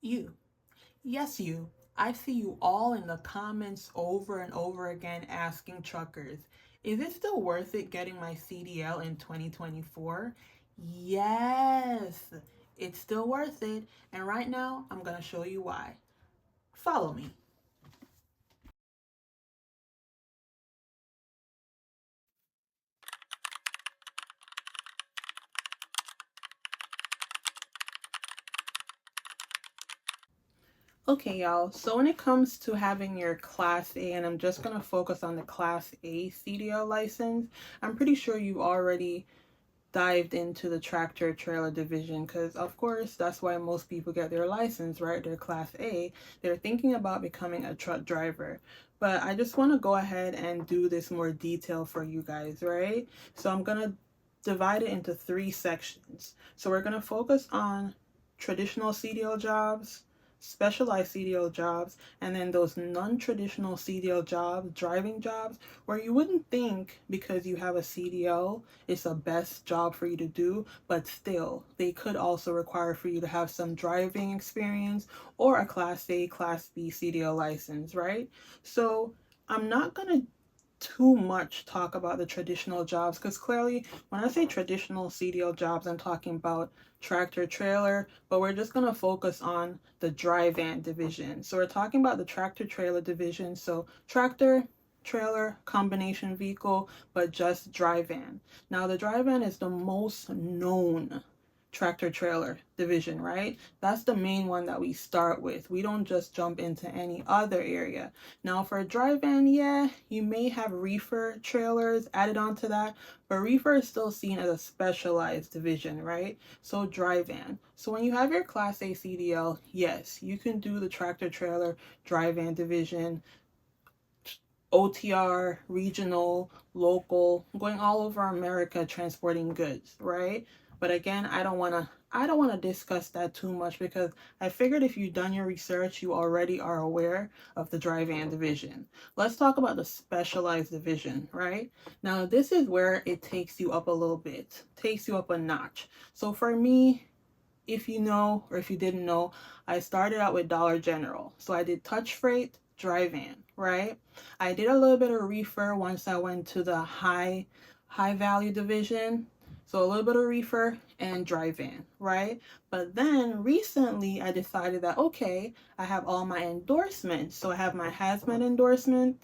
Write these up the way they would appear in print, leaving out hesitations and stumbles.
You. Yes, you. I see you all in the comments over and over again asking truckers, is it still worth it getting my CDL in 2024? Yes, it's still worth it. And right now, I'm going to show you why. Follow me. Okay, y'all. So when it comes to having your Class A, and I'm just going to focus on the Class A CDL license, I'm pretty sure you've already dived into the tractor trailer division because of course that's why most people get their license, right? Their Class A. They're thinking about becoming a truck driver. But I just want to go ahead and do this more detail for you guys, right? So I'm going to divide it into three sections. So we're going to focus on traditional CDL jobs, specialized CDL jobs, and then those non-traditional CDL jobs, driving jobs, where you wouldn't think because you have a CDL it's the best job for you to do, but still, they could also require for you to have some driving experience or a Class A, Class B CDL license, right? So I'm not gonna too much talk about the traditional jobs because clearly when I say traditional CDL jobs I'm talking about tractor trailer, but we're just going to focus on the dry van division. So we're talking about the tractor trailer division, so tractor trailer combination vehicle, but just dry van. Now the dry van is the most known tractor trailer division, right? That's the main one that we start with. We don't just jump into any other area. Now for a dry van, yeah, you may have reefer trailers added onto that, but reefer is still seen as a specialized division, right? So dry van. So when you have your Class A CDL, yes, you can do the tractor trailer dry van division, OTR, regional, local, going all over America transporting goods, right? But again, I don't want to discuss that too much because I figured if you've done your research, you already are aware of the dry van division. Let's talk about the specialized division, right? Now, this is where it takes you up a little bit, takes you up a notch. So for me, if you know or if you didn't know, I started out with Dollar General. So I did touch freight, dry van, right? I did a little bit of reefer once I went to the high value division. So a little bit of reefer and dry van, right? But then recently I decided that okay, I have all my endorsements. So I have my hazmat endorsement,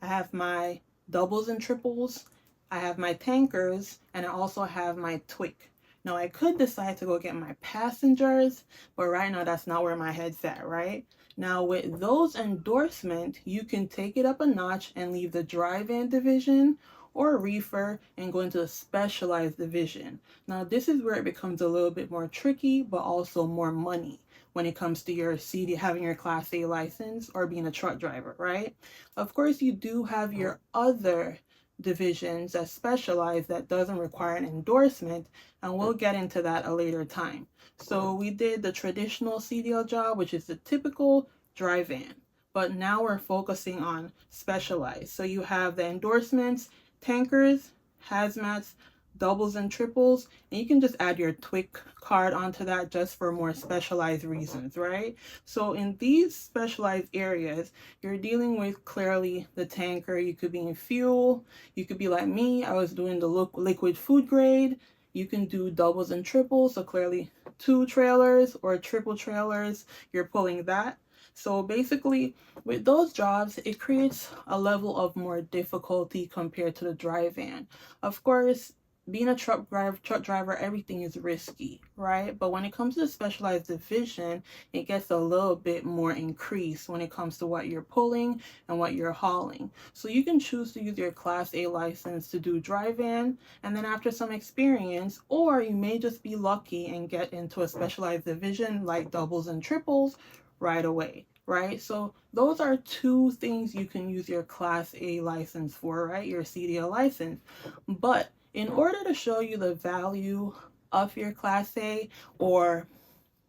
I have my doubles and triples, I have my tankers, and I also have my twig. Now I could decide to go get my passengers, but right now that's not where my head's at, right? Now with those endorsements, you can take it up a notch and leave the dry van division or reefer and go into the specialized division. Now this is where it becomes a little bit more tricky, but also more money when it comes to your CD having your Class A license or being a truck driver, right? Of course, you do have your other divisions that specialize that doesn't require an endorsement, and we'll get into that a later time. So we did the traditional CDL job, which is the typical dry van, but now we're focusing on specialized. So you have the endorsements, tankers, hazmats, doubles and triples, and you can just add your twig card onto that just for more specialized reasons, right? So in these specialized areas, you're dealing with clearly the tanker. You could be in fuel. You could be like me. I was doing the liquid food grade. You can do doubles and triples. So clearly two trailers or triple trailers, you're pulling that. So basically, with those jobs, it creates a level of more difficulty compared to the dry van. Of course, being a truck driver, everything is risky, right? But when it comes to the specialized division, it gets a little bit more increased when it comes to what you're pulling and what you're hauling. So you can choose to use your Class A license to do dry van, and then after some experience, or you may just be lucky and get into a specialized division like doubles and triples right away. Right, so those are two things you can use your Class A license for, right? Your CDL license. But in order to show you the value of your Class A, or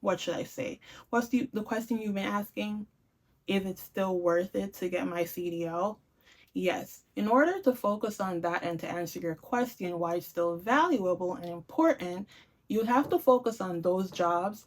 what should I say? What's the question you've been asking? Is it still worth it to get my CDL? Yes. In order to focus on that and to answer your question why it's still valuable and important, you have to focus on those jobs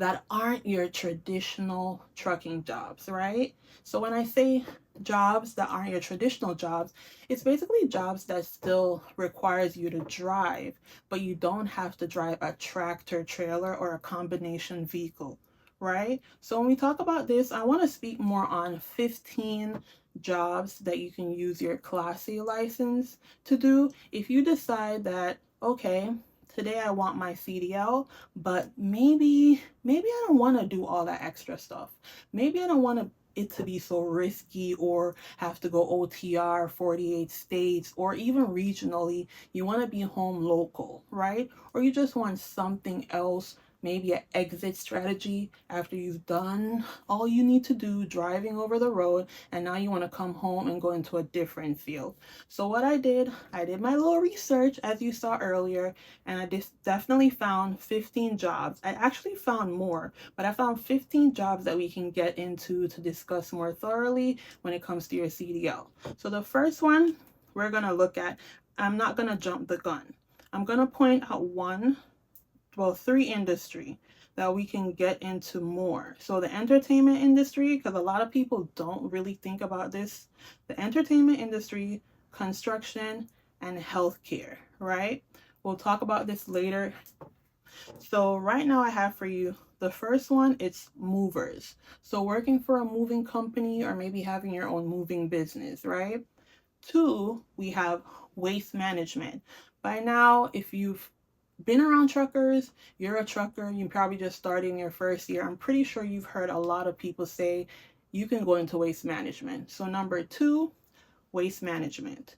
that aren't your traditional trucking jobs, right? So when I say jobs that aren't your traditional jobs, it's basically jobs that still requires you to drive, but you don't have to drive a tractor trailer or a combination vehicle, right? So when we talk about this, I want to speak more on 15 jobs that you can use your Class A license to do if you decide that, okay, today I want my CDL, but maybe I don't want to do all that extra stuff. Maybe I don't want it to be so risky or have to go OTR 48 states or even regionally. You want to be home local, right? Or you just want something else, maybe an exit strategy after you've done all you need to do driving over the road, and now you want to come home and go into a different field. So what I did my little research, as you saw earlier, and I definitely found 15 jobs. I actually found more, but I found 15 jobs that we can get into to discuss more thoroughly when it comes to your CDL. So the first one we're going to look at, I'm not going to jump the gun. I'm going to point out three industry that we can get into more. So the entertainment industry, because a lot of people don't really think about this, the entertainment industry, construction, and healthcare, right? We'll talk about this later. So right now I have for you the first one, it's movers. So working for a moving company or maybe having your own moving business, right? Two, we have waste management. By now, if you've been around truckers, you're a trucker, you're probably just starting your first year. I'm pretty sure you've heard a lot of people say you can go into waste management. So number two, waste management.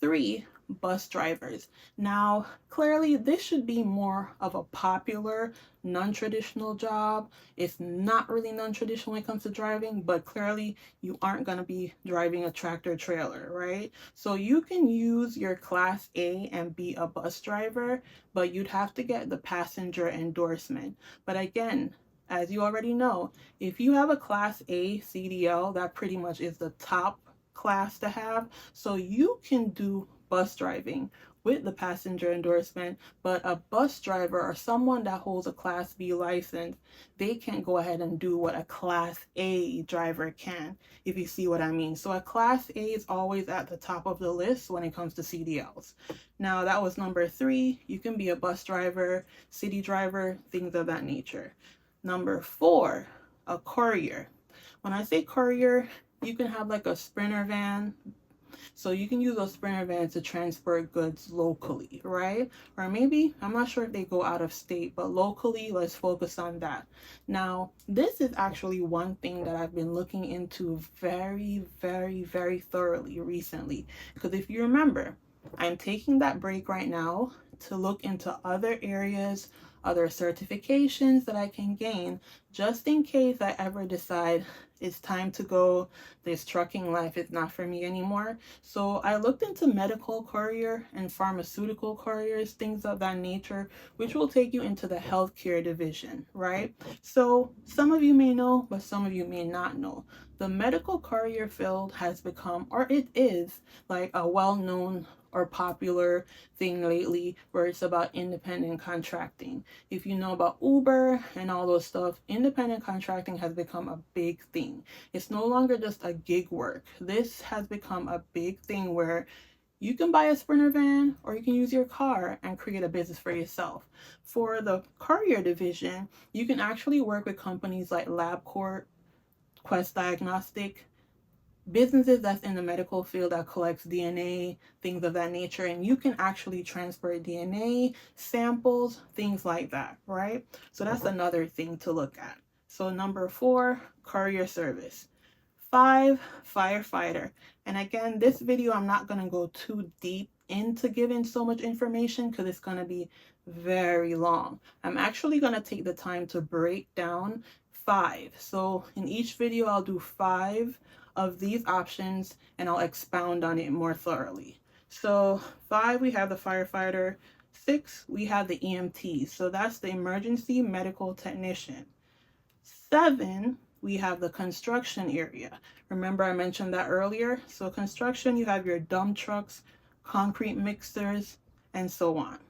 Three, bus drivers. Now, clearly, this should be more of a popular, non-traditional job. It's not really non-traditional when it comes to driving, but clearly, you aren't going to be driving a tractor trailer, right? So you can use your Class A and be a bus driver, but you'd have to get the passenger endorsement. But again, as you already know, if you have a Class A CDL, that pretty much is the top class to have. So you can do bus driving with the passenger endorsement, but a bus driver or someone that holds a Class B license, they can't go ahead and do what a Class A driver can, if you see what I mean. So a Class A is always at the top of the list when it comes to CDLs. Now that was number three. You can be a bus driver, city driver, things of that nature. Number four, a courier. When I say courier, you can have like a Sprinter van. So you can use a Sprinter van to transport goods locally, right? Or maybe, I'm not sure if they go out of state, but locally, let's focus on that. Now, this is actually one thing that I've been looking into very, very, very thoroughly recently. Because if you remember, I'm taking that break right now to look into other areas, other certifications that I can gain, just in case I ever decide it's time to go, this trucking life is not for me anymore. So I looked into medical courier and pharmaceutical couriers, things of that nature, which will take you into the healthcare division, right? So some of you may know, but some of you may not know. The medical courier field has become, or it is, like a well-known or popular thing lately where it's about independent contracting. If you know about Uber and all those stuff, independent contracting has become a big thing. It's no longer just a gig work. This has become a big thing where you can buy a Sprinter van or you can use your car and create a business for yourself. For the courier division, you can actually work with companies like LabCorp, Quest Diagnostic, businesses that's in the medical field that collects DNA, things of that nature, and you can actually transfer DNA samples, things like that, right? So that's another thing to look at. So number four, courier service. Five, firefighter. And again, this video, I'm not going to go too deep into giving so much information because it's going to be very long. I'm actually going to take the time to break down five. So in each video, I'll do five of these options and I'll expound on it more thoroughly. So five, we have the firefighter. Six, we have the EMT. So that's the emergency medical technician. Seven, we have the construction area. Remember I mentioned that earlier? So construction, you have your dump trucks, concrete mixers, and so on.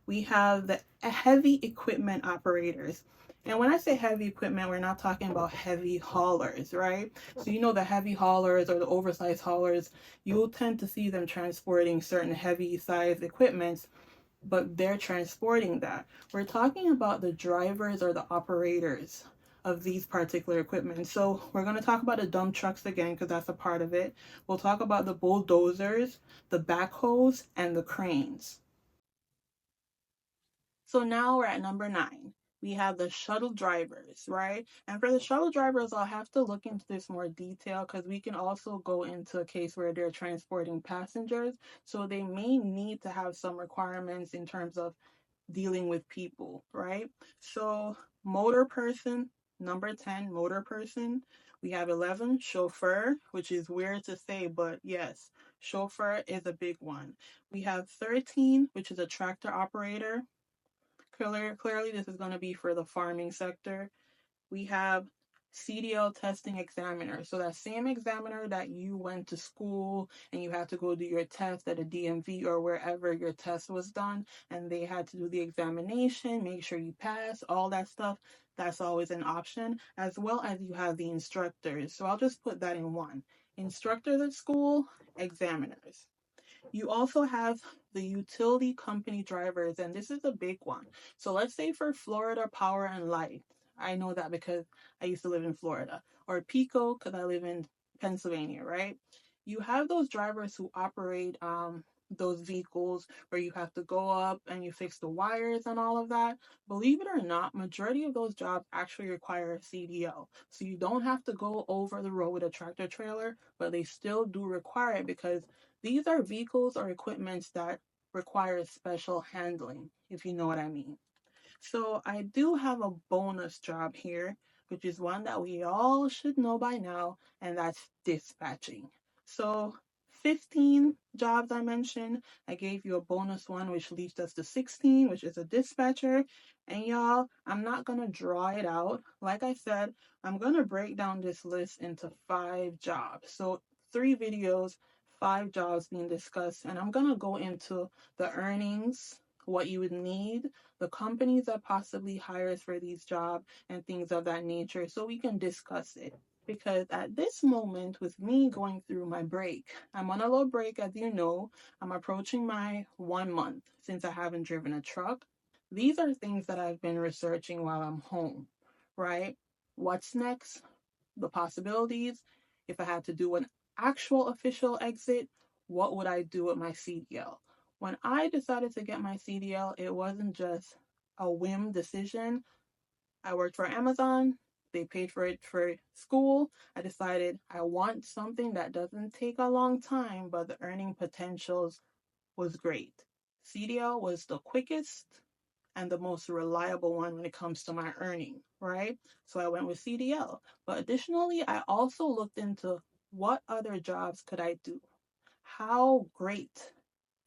We have the heavy equipment operators. And when I say heavy equipment, we're not talking about heavy haulers, right? So you know the heavy haulers or the oversized haulers, you'll tend to see them transporting certain heavy sized equipments, but they're transporting that. We're talking about the drivers or the operators of these particular equipment. So we're going to talk about the dump trucks again because that's a part of it. We'll talk about the bulldozers, the backhoes, and the cranes. So now we're at number 9. We have the shuttle drivers, right? And for the shuttle drivers, I'll have to look into this more detail because we can also go into a case where they're transporting passengers. So they may need to have some requirements in terms of dealing with people, right? So motor person, number 10, motor person. We have 11, chauffeur, which is weird to say, but yes, chauffeur is a big one. We have 13, which is a tractor operator. Clearly, this is going to be for the farming sector. We have CDL testing examiner. So that same examiner that you went to school and you had to go do your test at a DMV or wherever your test was done, and they had to do the examination, make sure you pass, all that stuff. That's always an option, as well as you have the instructors. So I'll just put that in one. Instructors at school, examiners. You also have the utility company drivers, and this is a big one. So let's say for Florida Power and Light, I know that because I used to live in Florida, or PICO because I live in Pennsylvania, right? You have those drivers who operate those vehicles where you have to go up and you fix the wires and all of that. Believe it or not, majority of those jobs actually require a CDL. So you don't have to go over the road with a tractor trailer, but they still do require it because these are vehicles or equipments that require special handling, if you know what I mean. So I do have a bonus job here, which is one that we all should know by now, and that's dispatching. So 15 jobs I mentioned, I gave you a bonus one, which leads us to 16, which is a dispatcher. And y'all, I'm not gonna draw it out. Like I said, I'm gonna break down this list into 5 jobs. So 3 videos, 5 jobs being discussed, and I'm gonna go into the earnings, what you would need, the companies that possibly hires for these jobs, and things of that nature so we can discuss it. Because at this moment, with me going through my break, I'm on a little break, as you know. I'm approaching my 1 month since I haven't driven a truck. These are things that I've been researching while I'm home, right? What's next? The possibilities. If I had to do an actual official exit, what would I do with my CDL? When I decided to get my CDL, it wasn't just a whim decision. I worked for Amazon. They paid for it for school. I decided I want something that doesn't take a long time, but the earning potentials was great. CDL was the quickest and the most reliable one when it comes to my earning, right? So I went with CDL. But additionally, I also looked into what other jobs could I do? How great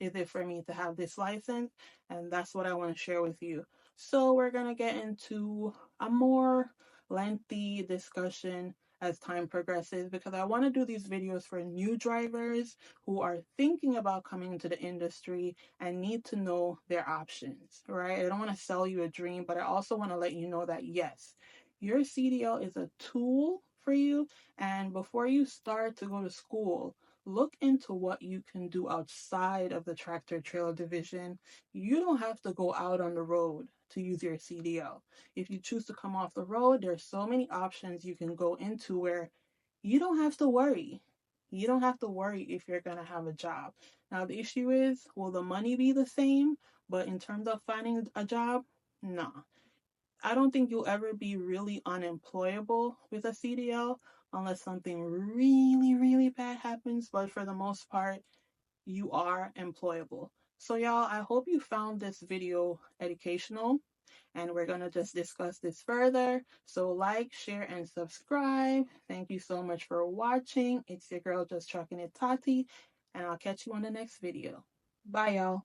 is it for me to have this license? And that's what I want to share with you. So we're going to get into a more lengthy discussion as time progresses because I want to do these videos for new drivers who are thinking about coming into the industry and need to know their options, right? I don't want to sell you a dream, but I also want to let you know that yes, your CDL is a tool for you. And before you start to go to school, look into what you can do outside of the tractor trailer division. You don't have to go out on the road to use your CDL. If you choose to come off the road, there's so many options you can go into where you don't have to worry. You don't have to worry if you're going to have a job. Now, the issue is, will the money be the same? But in terms of finding a job, no. I don't think you'll ever be really unemployable with a CDL unless something really, really bad happens. But for the most part, you are employable. So, y'all, I hope you found this video educational and we're going to just discuss this further. So, like, share, and subscribe. Thank you so much for watching. It's your girl, Just Trucking It Tati, and I'll catch you on the next video. Bye, y'all.